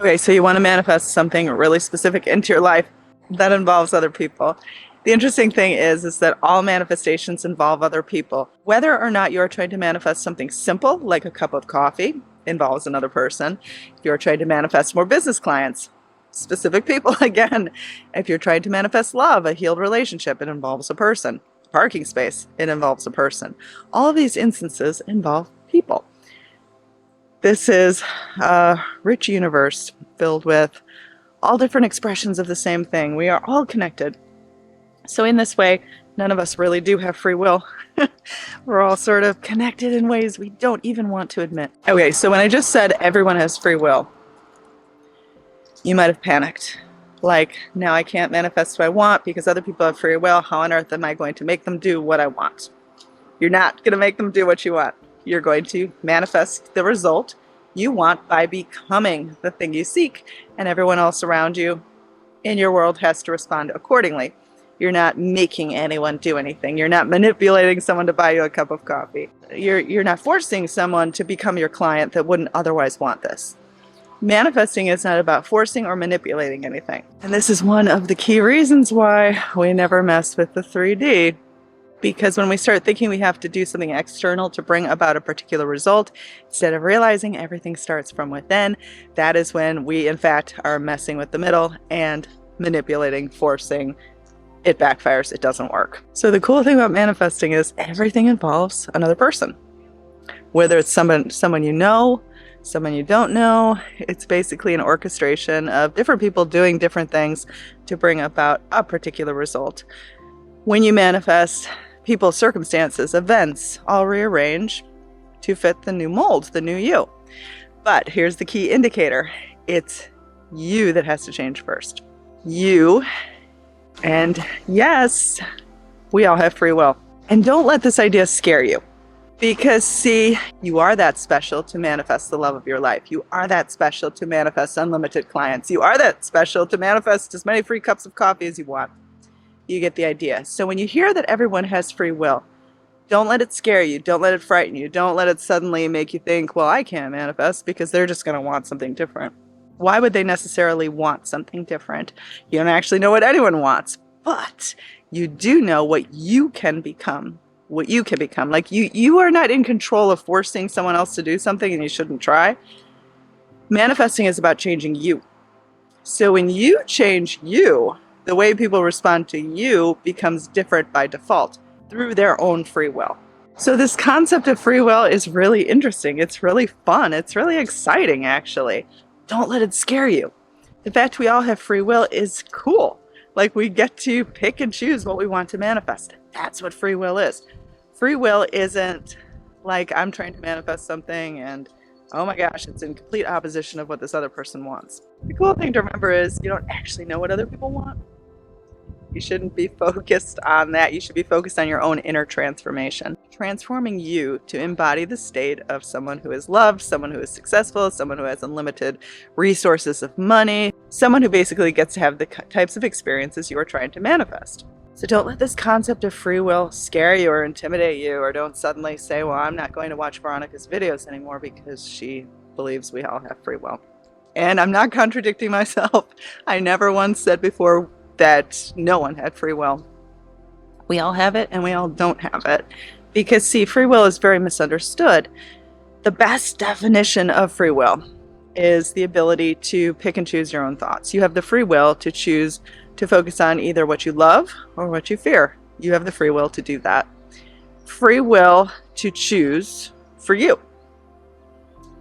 Okay, so you want to manifest something really specific into your life that involves other people. The interesting thing is that all manifestations involve other people. Whether or not you're trying to manifest something simple, like a cup of coffee, involves another person. If you're trying to manifest more business clients, specific people again. If you're trying to manifest love, a healed relationship, it involves a person. Parking space, it involves a person. All of these instances involve people. This is a rich universe filled with all different expressions of the same thing. We are all connected. So in this way, none of us really do have free will. We're all sort of connected in ways we don't even want to admit. Okay, so when I just said everyone has free will, you might have panicked. Like, now I can't manifest what I want because other people have free will. How on earth am I going to make them do what I want? You're not going to make them do what you want. You're going to manifest the result you want by becoming the thing you seek, and everyone else around you in your world has to respond accordingly. You're not making anyone do anything. You're not manipulating someone to buy you a cup of coffee. You're not forcing someone to become your client that wouldn't otherwise want this. Manifesting is not about forcing or manipulating anything. And this is one of the key reasons why we never mess with the 3D. Because when we start thinking we have to do something external to bring about a particular result, instead of realizing everything starts from within, that is when we, in fact, are messing with the middle and manipulating, forcing. It backfires. It doesn't work. So the cool thing about manifesting is everything involves another person. Whether it's someone you know, someone you don't know, it's basically an orchestration of different people doing different things to bring about a particular result. When you manifest, people, circumstances, events all rearrange to fit the new mold, the new you. But here's the key indicator. It's you that has to change first. You. And yes, we all have free will. And don't let this idea scare you. Because see, you are that special to manifest the love of your life. You are that special to manifest unlimited clients. You are that special to manifest as many free cups of coffee as you want. You get the idea. So when you hear that everyone has free will, don't let it scare you. Don't let it frighten you. Don't let it suddenly make you think, well, I can't manifest, because they're just going to want something different. Why would they necessarily want something different? You don't actually know what anyone wants, but you do know what you can become. What you can become. Like you are not in control of forcing someone else to do something, and you shouldn't try. Manifesting is about changing you. So when you change you, the way people respond to you becomes different by default through their own free will. So this concept of free will is really interesting. It's really fun. It's really exciting, actually. Don't let it scare you. The fact we all have free will is cool. Like, we get to pick and choose what we want to manifest. That's what free will is. Free will isn't like I'm trying to manifest something and, oh my gosh, it's in complete opposition of what this other person wants. The cool thing to remember is you don't actually know what other people want. You shouldn't be focused on that. You should be focused on your own inner transformation. Transforming you to embody the state of someone who is loved, someone who is successful, someone who has unlimited resources of money, someone who basically gets to have the types of experiences you are trying to manifest. So don't let this concept of free will scare you or intimidate you, or don't suddenly say, well, I'm not going to watch Veronica's videos anymore because she believes we all have free will. And I'm not contradicting myself. I never once said before that no one had free will. We all have it and we all don't have it. Because see, free will is very misunderstood. The best definition of free will is the ability to pick and choose your own thoughts. You have the free will to choose to focus on either what you love or what you fear. You have the free will to do that. Free will to choose for you.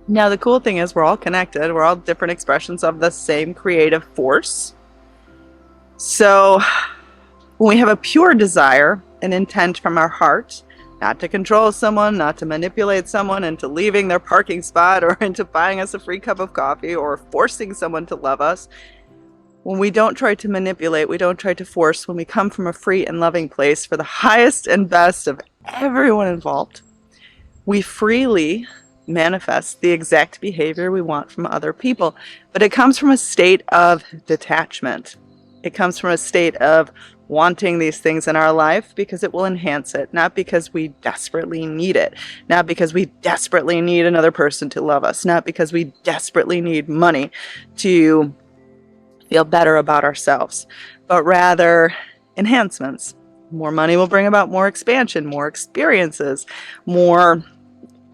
Now the cool thing is we're all connected. We're all different expressions of the same creative force. So when we have a pure desire, an intent from our heart, not to control someone, not to manipulate someone into leaving their parking spot or into buying us a free cup of coffee or forcing someone to love us, when we don't try to manipulate, we don't try to force, when we come from a free and loving place for the highest and best of everyone involved, we freely manifest the exact behavior we want from other people. But it comes from a state of detachment. It comes from a state of wanting these things in our life because it will enhance it, not because we desperately need it, not because we desperately need another person to love us, not because we desperately need money to feel better about ourselves, but rather enhancements. More money will bring about more expansion, more experiences, more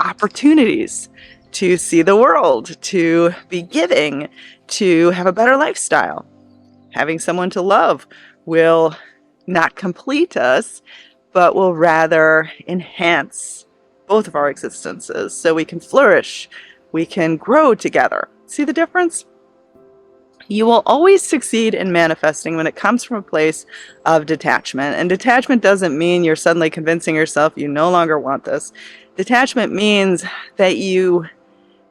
opportunities to see the world, to be giving, to have a better lifestyle. Having someone to love will not complete us, but will rather enhance both of our existences so we can flourish, we can grow together. See the difference? You will always succeed in manifesting when it comes from a place of detachment. And detachment doesn't mean you're suddenly convincing yourself you no longer want this. Detachment means that you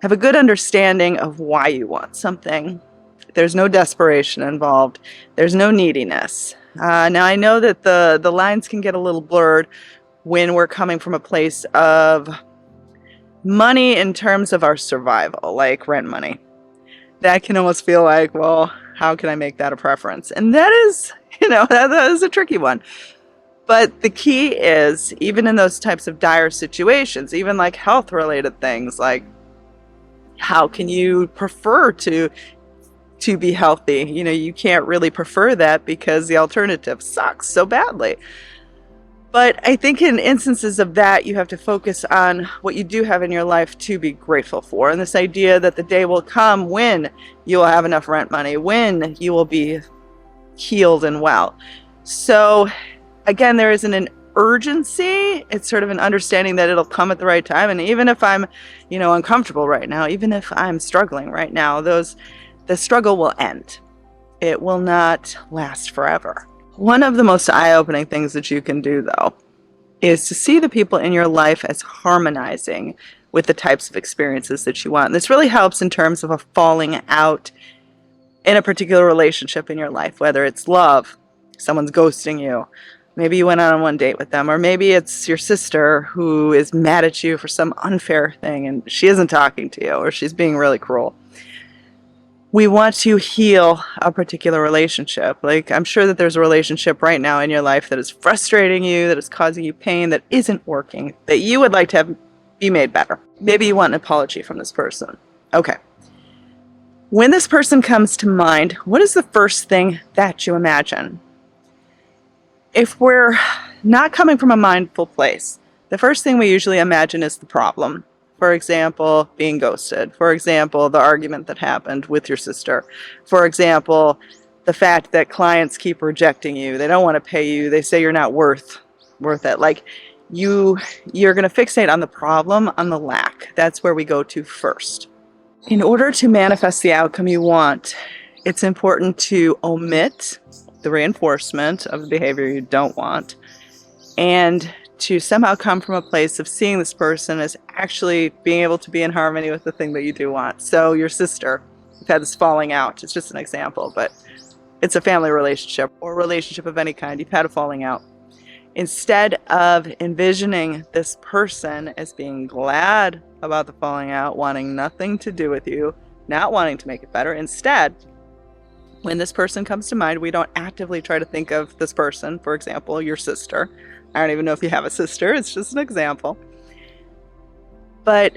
have a good understanding of why you want something. There's no desperation involved. There's no neediness. Now, I know that the lines can get a little blurred when we're coming from a place of money in terms of our survival, like rent money. That can almost feel like, well, how can I make that a preference? And that is, that is a tricky one. But the key is, even in those types of dire situations, even like health-related things, like how can you prefer to be healthy? You can't really prefer that because the alternative sucks so badly. But I think in instances of that, you have to focus on what you do have in your life to be grateful for. And this idea that the day will come when you will have enough rent money, when you will be healed and well. So again, there isn't an urgency. It's sort of an understanding that it'll come at the right time. And even if I'm, uncomfortable right now, even if I'm struggling right now, the struggle will end. It will not last forever. One of the most eye-opening things that you can do, though, is to see the people in your life as harmonizing with the types of experiences that you want. And this really helps in terms of a falling out in a particular relationship in your life, whether it's love, someone's ghosting you, maybe you went on one date with them, or maybe it's your sister who is mad at you for some unfair thing and she isn't talking to you, or she's being really cruel. We want to heal a particular relationship. Like, I'm sure that there's a relationship right now in your life that is frustrating you, that is causing you pain, that isn't working, that you would like to have be made better. Maybe you want an apology from this person. Okay. When this person comes to mind, what is the first thing that you imagine? If we're not coming from a mindful place, the first thing we usually imagine is the problem. For example, being ghosted. For example, the argument that happened with your sister. For example, the fact that clients keep rejecting you. They don't want to pay you. They say you're not worth it. Like, you're going to fixate on the problem, on the lack. That's where we go to first. In order to manifest the outcome you want, it's important to omit the reinforcement of the behavior you don't want, and to somehow come from a place of seeing this person as actually being able to be in harmony with the thing that you do want. So your sister, you've had this falling out. It's just an example, but it's a family relationship or relationship of any kind. You've had a falling out. Instead of envisioning this person as being glad about the falling out, wanting nothing to do with you, not wanting to make it better, instead, when this person comes to mind, we don't actively try to think of this person, for example, your sister. I don't even know if you have a sister, it's just an example. But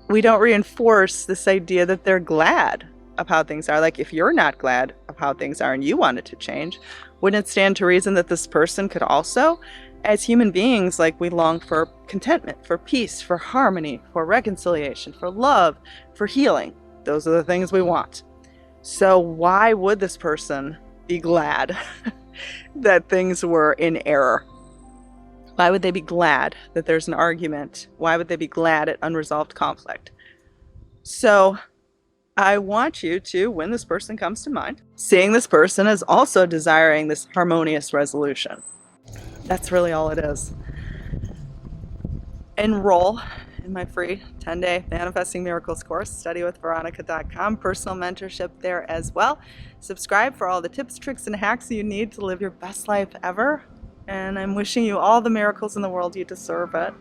we don't reinforce this idea that they're glad of how things are. Like, if you're not glad of how things are and you want it to change, wouldn't it stand to reason that this person could also? As human beings, like, we long for contentment, for peace, for harmony, for reconciliation, for love, for healing. Those are the things we want. So why would this person be glad that things were in error? Why would they be glad that there's an argument? Why would they be glad at unresolved conflict? So I want you to, when this person comes to mind, seeing this person as also desiring this harmonious resolution. That's really all it is. Enroll in my free 10-day Manifesting Miracles course, studywithveronica.com, personal mentorship there as well. Subscribe for all the tips, tricks, and hacks you need to live your best life ever. And I'm wishing you all the miracles in the world. You deserve it.